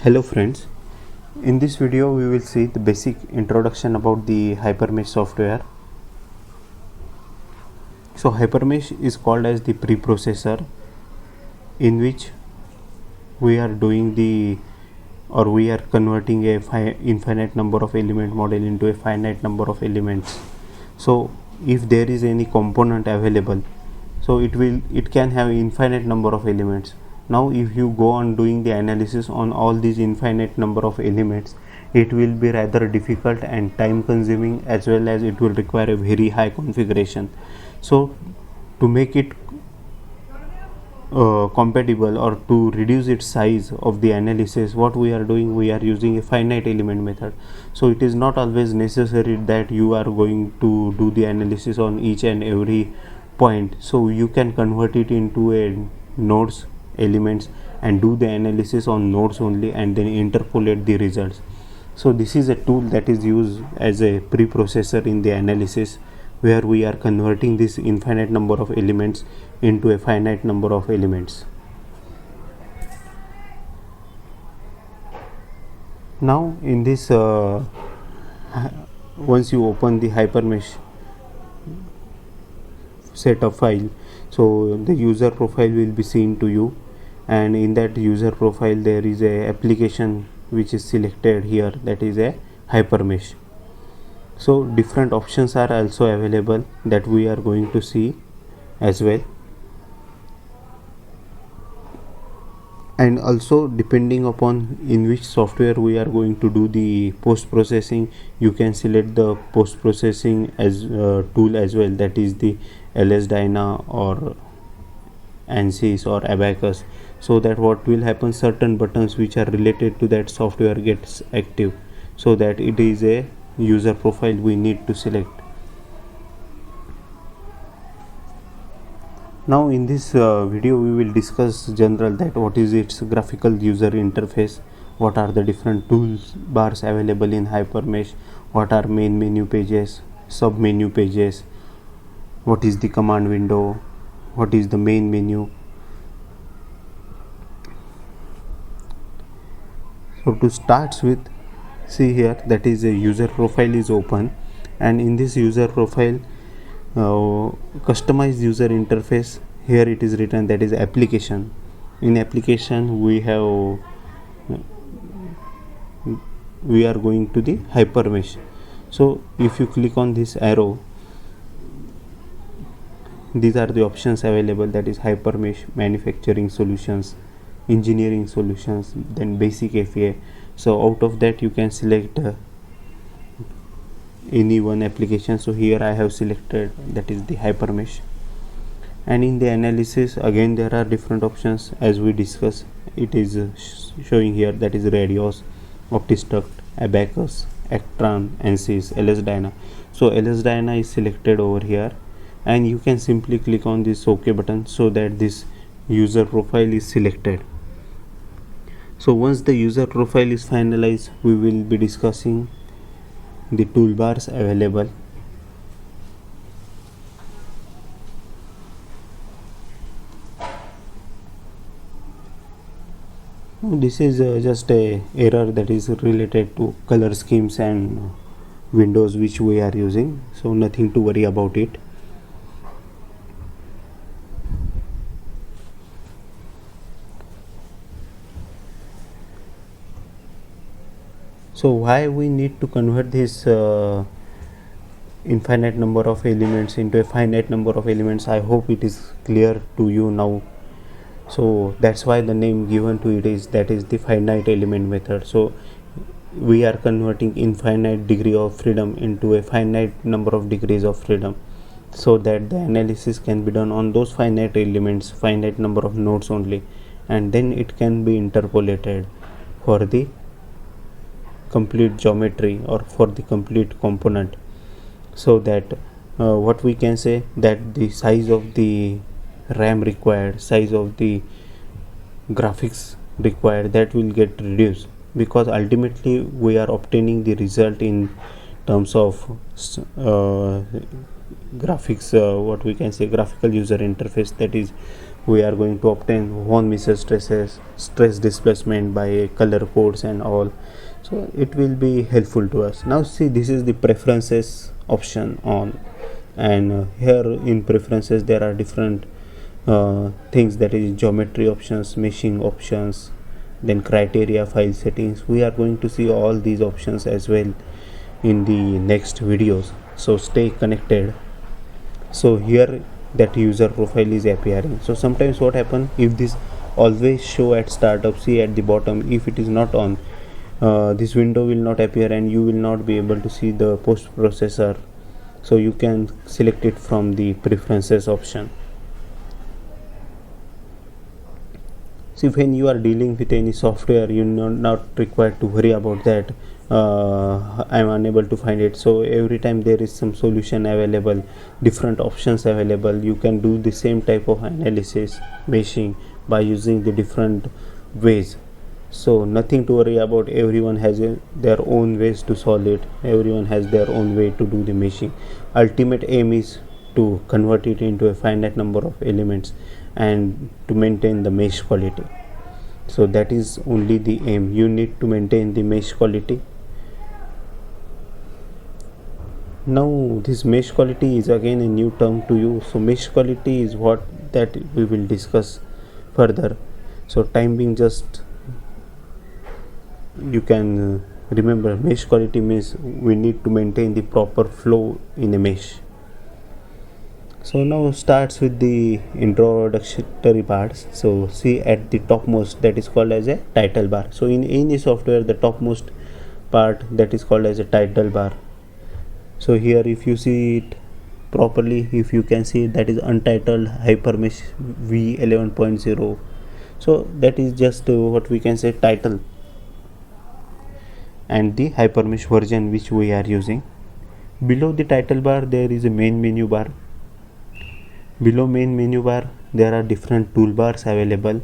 Hello friends, in this video we will see the basic introduction about the Hypermesh software. So Hypermesh is called as the preprocessor in which we are converting a infinite number of element model into a finite number of elements. So if there is any component available, so it can have infinite number of elements. Now if you go on doing the analysis on all these infinite number of elements, it will be rather difficult and time consuming, as well as it will require a very high configuration. So to make it compatible, or to reduce its size of the analysis, what we are doing, we are using a finite element method. So it is not always necessary that you are going to do the analysis on each and every point. So you can convert it into a nodes elements and do the analysis on nodes only, and then interpolate the results. So this is a tool that is used as a preprocessor in the analysis, where we are converting this infinite number of elements into a finite number of elements. Now in this once you open the Hypermesh setup file, so the user profile will be seen to you, and in that user profile there is a application which is selected here, that is a Hypermesh. So different options are also available that we are going to see as well, and also depending upon in which software we are going to do the post processing, you can select the post processing as tool as well, that is the LS-DYNA or ANSYS or Abaqus, so that what will happen, certain buttons which are related to that software gets active, so that it is a user profile we need to select. Now in this video we will discuss general that what is its graphical user interface, what are the different tools bars available in Hypermesh, what are main menu pages, sub menu pages, what is the command window, what is the main menu. So to start with, see here, that is a user profile is open, and in this user profile customized user interface, here it is written that is application. In application we are going to the Hypermesh. So if you click on this arrow, these are the options available, that is Hypermesh, manufacturing solutions, engineering solutions, then basic FEA. So out of that you can select any one application. So here I have selected that is the Hypermesh. And in the analysis again there are different options as we discuss. It is showing here, that is Radios, OptiStruct, Abaqus, Actron, ANSYS, LS-DYNA. So LS-DYNA is selected over here, and you can simply click on this OK button so that this user profile is selected. So once the user profile is finalized, we will be discussing the toolbars available. This is just a error that is related to color schemes and windows which we are using, so nothing to worry about it. So why we need to convert this infinite number of elements into a finite number of elements, I hope it is clear to you now. So that's why the name given to it is, that is the finite element method. So we are converting infinite degree of freedom into a finite number of degrees of freedom, so that the analysis can be done on those finite elements, finite number of nodes only, and then it can be interpolated for the complete geometry or for the complete component. So that what we can say, that the size of the RAM required, size of the graphics required, that will get reduced, because ultimately we are obtaining the result in terms of graphics, what we can say, graphical user interface, that is we are going to obtain von Mises stresses, stress displacement by color codes and all. So it will be helpful to us. Now see, this is the preferences option on, and here in preferences there are different things, that is geometry options, meshing options, then criteria, file settings. We are going to see all these options as well in the next videos, so stay connected. So here that user profile is appearing. So sometimes what happen, if this always show at startup, see at the bottom, if it is not on, this window will not appear and you will not be able to see the post processor. So you can select it from the preferences option. See, when you are dealing with any software, you are not required to worry about that. I am unable to find it. So every time there is some solution available, different options available, you can do the same type of analysis, meshing, by using the different ways. So nothing to worry about. Everyone has their own ways to solve it. Everyone has their own way to do the meshing. Ultimate aim is to convert it into a finite number of elements and to maintain the mesh quality. So that is only the aim. You need to maintain the mesh quality. Now this mesh quality is again a new term to you. So mesh quality is what that we will discuss further. So time being, just you can remember, mesh quality means we need to maintain the proper flow in a mesh. So now starts with the introductory parts. So see at the topmost, that is called as a title bar. So in any software, the topmost part, that is called as a title bar. So here if you see it properly, if you can see, that is Untitled Hypermesh v11.0. so that is just what we can say title, and the Hypermesh version which we are using. Below the title bar there is a main menu bar. Below main menu bar there are different toolbars available.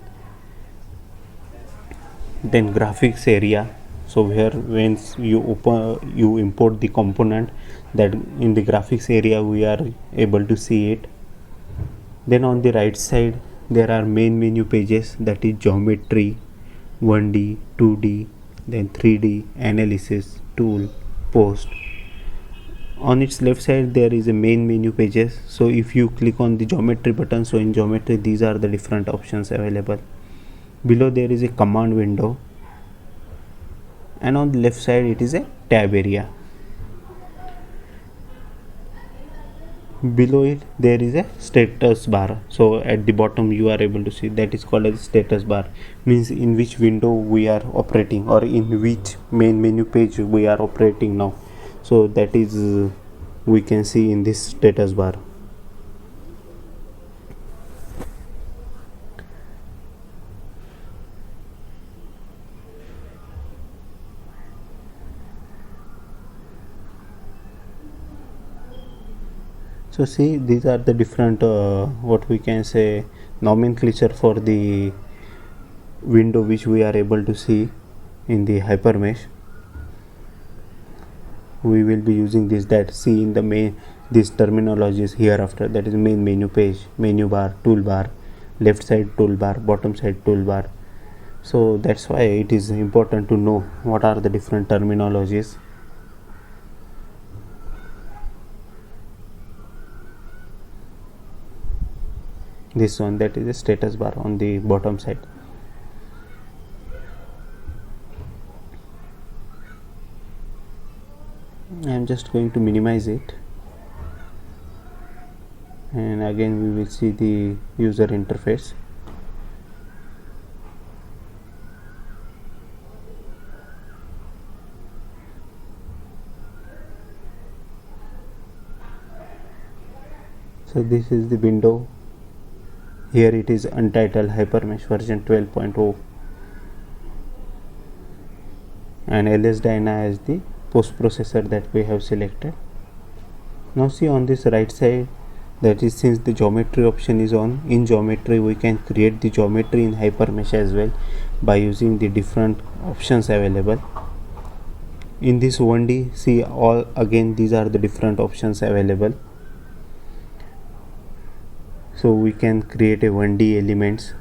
Then graphics area. So here when you import the component, that in the graphics area we are able to see it. Then on the right side there are main menu pages, that is geometry, 1D, 2D, then 3D, analysis, tool, post. On its left side there is a main menu pages. So if you click on the geometry button, so in geometry these are the different options available. Below there is a command window, and on the left side it is a tab area. Below it there is a status bar. So at the bottom you are able to see, that is called as status bar, means in which window we are operating or in which main menu page we are operating now. So that is we can see in this status bar. So see, these are the different what we can say nomenclature for the window which we are able to see in the Hypermesh. We will be using this, that see in the main, these terminologies hereafter, that is main menu page, menu bar, toolbar, left side toolbar, bottom side toolbar. So that's why it is important to know what are the different terminologies. This one, that is a status bar on the bottom side. I am just going to minimize it, and again we will see the user interface. So this is the window. Here it is Untitled Hypermesh version 12.0 and LS-DYNA as the post processor that we have selected. Now see on this right side, that is, since the geometry option is on, in geometry we can create the geometry in Hypermesh as well by using the different options available. In this 1D, see all again these are the different options available. So we can create a 1D elements